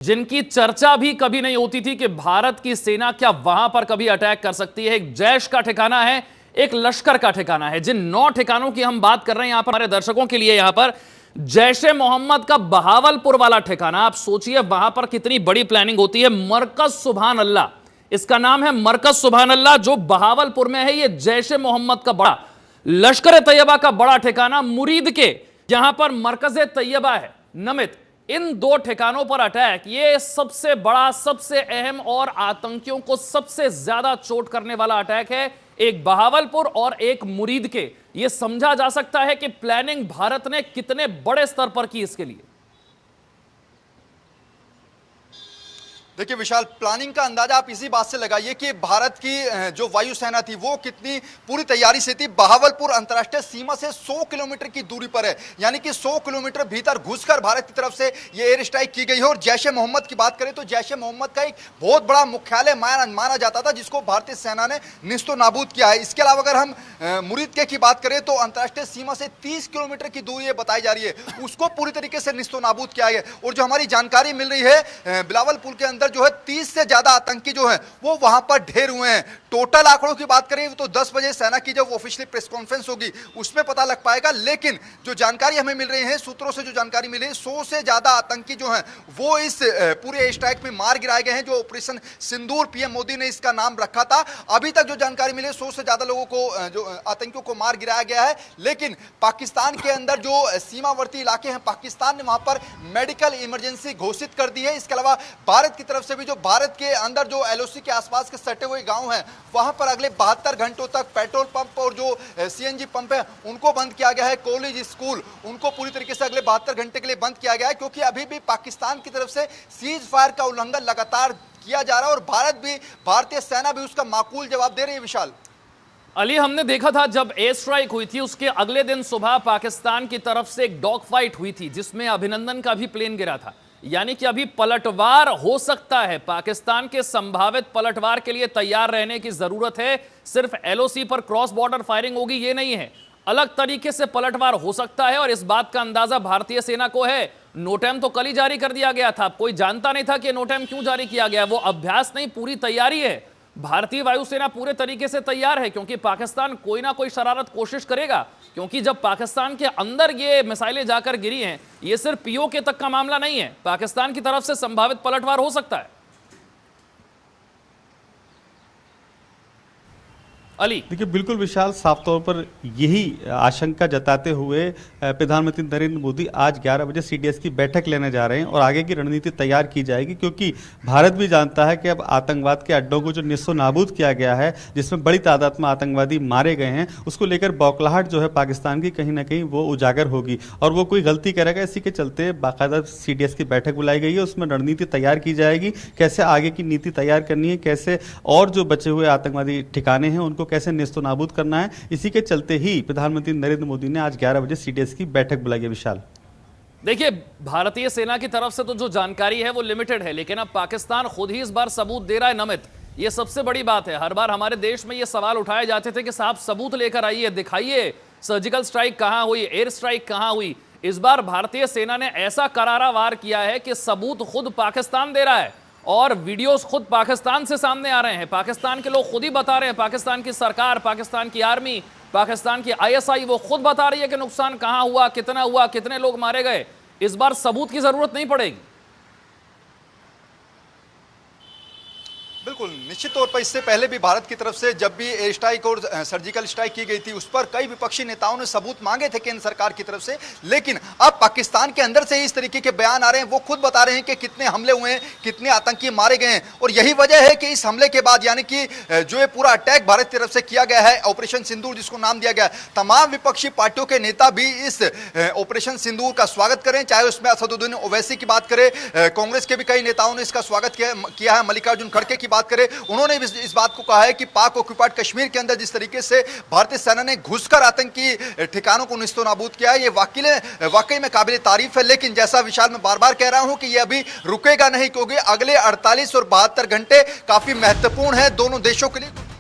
जिनकी चर्चा भी कभी नहीं होती थी कि भारत की सेना क्या वहां पर कभी अटैक कर सकती है। एक जैश का ठिकाना है, एक लश्कर का ठिकाना है। जिन 9 ठिकानों की हम बात कर रहे हैं यहां पर हमारे दर्शकों के लिए, यहां पर जैशे मोहम्मद का बहावलपुर वाला ठिकाना, आप सोचिए वहां पर कितनी बड़ी प्लानिंग होती है। मरकज सुभान अल्लाह, इसका नाम है मरकज सुभान अल्लाह, जो बहावलपुर में है। यह जैशे मोहम्मद का बड़ा, लश्कर तैयबा का बड़ा ठिकाना मुरीद के, जहां पर मरकज तैयबा है नमित। इन 2 ठिकानों पर अटैक, ये सबसे बड़ा, सबसे अहम और आतंकियों को सबसे ज्यादा चोट करने वाला अटैक है। एक बहावलपुर और एक मुरीद के। यह समझा जा सकता है कि प्लानिंग भारत ने कितने बड़े स्तर पर की इसके लिए। देखिए विशाल, प्लानिंग का अंदाजा आप इसी बात से लगाइए कि भारत की जो वायुसेना थी वो कितनी पूरी तैयारी से थी। बहावलपुर अंतर्राष्ट्रीय सीमा से 100 किलोमीटर की दूरी पर है, यानी कि 100 किलोमीटर भीतर घुसकर भारत की तरफ से ये एयर स्ट्राइक की गई है। और जैशे मोहम्मद की बात करें तो जैशे मोहम्मद का एक बहुत बड़ा मुख्यालय माना जाता था, जिसको भारतीय सेना ने निस्तो नाबूद किया है। इसके अलावा अगर हम मुरीद की बात करें तो अंतर्राष्ट्रीय सीमा से 30 किलोमीटर की दूरी बताई जा रही है, उसको पूरी तरीके से निस्तो नाबूद किया गया। और जो हमारी जानकारी मिल रही है, बिलावलपुर के अंदर जो है 30 से ज्यादा आतंकी जो है वो वहां पर ढेर हुए हैं। टोटल आंकड़ों की बात करें तो 10 बजे सेना की जब ऑफिशियली प्रेस कॉन्फ्रेंस होगी उसमें पता लग पाएगा। लेकिन जो जानकारी हमें मिल रही है, सूत्रों से जो जानकारी मिली है, 100 से ज्यादा आतंकी जो हैं वो इस पूरे एयर स्ट्राइक में मार गिराए गए हैं। जो ऑपरेशन सिंदूर, पीएम मोदी ने इसका नाम रखा था। अभी तक जो जानकारी मिली है, 100 से ज्यादा लोगों को, जो आतंकियों को मार गिराया गया है। लेकिन पाकिस्तान के अंदर जो सीमावर्ती इलाके हैं, पाकिस्तान ने वहां पर मेडिकल इमरजेंसी घोषित कर दी है। इसके अलावा भारत की तरफ से भी जो भारत के अंदर जो एलओसी के आसपास के सटे हुए गांव हैं वहां पर अगले 72 घंटों तक पेट्रोल पंप और जो सीएनजी पंप है उनको बंद किया गया है। कॉलेज, स्कूल, उनको पूरी तरीके से अगले 72 घंटे के लिए बंद किया गया है, क्योंकि अभी भी पाकिस्तान की तरफ से सीज फायर का उल्लंघन लगातार किया जा रहा है। और भारतीय सेना भी उसका माकूल जवाब दे रही है। विशाल अली, हमने देखा था जब एयर स्ट्राइक हुई थी उसके अगले दिन सुबह पाकिस्तान की तरफ से एक डॉग फाइट हुई थी, जिसमें अभिनंदन का भी प्लेन गिरा था। यानी कि अभी पलटवार हो सकता है। पाकिस्तान के संभावित पलटवार के लिए तैयार रहने की जरूरत है। सिर्फ एलओसी पर क्रॉस बॉर्डर फायरिंग होगी ये नहीं है, अलग तरीके से पलटवार हो सकता है। और इस बात का अंदाजा भारतीय सेना को है। नोटैम तो कल ही जारी कर दिया गया था, कोई जानता नहीं था कि नोटैम क्यों जारी किया गया। वो अभ्यास नहीं, पूरी तैयारी है। भारतीय वायुसेना पूरे तरीके से तैयार है, क्योंकि पाकिस्तान कोई ना कोई शरारत कोशिश करेगा। क्योंकि जब पाकिस्तान के अंदर ये मिसाइलें जाकर गिरी हैं, ये सिर्फ पीओके तक का मामला नहीं है, पाकिस्तान की तरफ से संभावित पलटवार हो सकता है। अली, देखिए बिल्कुल विशाल, साफ तौर पर यही आशंका जताते हुए प्रधानमंत्री नरेंद्र मोदी आज 11 बजे सीडीएस की बैठक लेने जा रहे हैं और आगे की रणनीति तैयार की जाएगी। क्योंकि भारत भी जानता है कि अब आतंकवाद के अड्डों को जो निस्सो नाबूद किया गया है, जिसमें बड़ी तादाद में आतंकवादी मारे गए हैं, उसको लेकर बौखलाहट जो है पाकिस्तान की कहीं ना कहीं वो उजागर होगी और वो कोई गलती करेगा। इसी के चलते बाकायदा सीडीएस की बैठक बुलाई गई है, उसमें रणनीति तैयार की जाएगी, कैसे आगे की नीति तैयार करनी है, कैसे और जो बचे हुए आतंकवादी ठिकाने हैं उनको कैसे निस्तो नाबूद करना है। इसी के चलते ही प्रधानमंत्री नरेंद्र मोदी ने आज 11 बजे सीडीएस की बैठक बुलाई है। विशाल, देखिए भारतीय सेना की तरफ से तो जो जानकारी है वो लिमिटेड है, लेकिन अब पाकिस्तान खुद ही इस बार सबूत दे रहा है नमित। ये सबसे बड़ी बात है। हर बार हमारे देश में ये सवाल उठाए जाते थे कि साहब सबूत लेकर आइए, दिखाइए सर्जिकल स्ट्राइक कहां हुई, एयर स्ट्राइक कहां हुई। इस बार भारतीय सेना ने ऐसा करारा वार किया है कि सबूत खुद पाकिस्तान दे रहा है और वीडियोस खुद पाकिस्तान से सामने आ रहे हैं। पाकिस्तान के लोग खुद ही बता रहे हैं, पाकिस्तान की सरकार, पाकिस्तान की आर्मी, पाकिस्तान की आईएसआई, वो खुद बता रही है कि नुकसान कहां हुआ, कितने लोग मारे गए। इस बार सबूत की जरूरत नहीं पड़ेगी। बिल्कुल, निश्चित तौर पर इससे पहले भी भारत की तरफ से जब भी एयर स्ट्राइक और सर्जिकल स्ट्राइक की गई थी, उस पर कई विपक्षी नेताओं ने सबूत मांगे थे केंद्र सरकार की तरफ से। लेकिन अब पाकिस्तान के अंदर से इस तरीके के बयान आ रहे हैं, वो खुद बता रहे हैं कि कितने हमले हुए हैं, कितने आतंकी मारे गए हैं। और यही वजह है कि इस हमले के बाद, यानी कि जो ये पूरा अटैक भारत की तरफ से किया गया है, ऑपरेशन सिंदूर जिसको नाम दिया गया, तमाम विपक्षी पार्टियों के नेता भी इस ऑपरेशन सिंदूर का स्वागत करें। चाहे उसमें असदुद्दीन ओवैसी की बात करें, कांग्रेस के भी कई नेताओं ने इसका स्वागत किया है। मल्लिकार्जुन खड़गे की बात करें, उन्होंने भी इस बात को कहा है कि पाक ऑक्युपाइड कश्मीर के अंदर जिस तरीके से भारतीय सेना ने घुसकर आतंकी ठिकानों को निस्तो नाबूद किया है, ये वाकई में काबिल तारीफ है। लेकिन जैसा विशाल मैं बार बार कह रहा हूं कि ये अभी रुकेगा नहीं, क्योंकि अगले 48 और 72 घंटे काफी महत्वपूर्ण है दोनों देशों के लिए।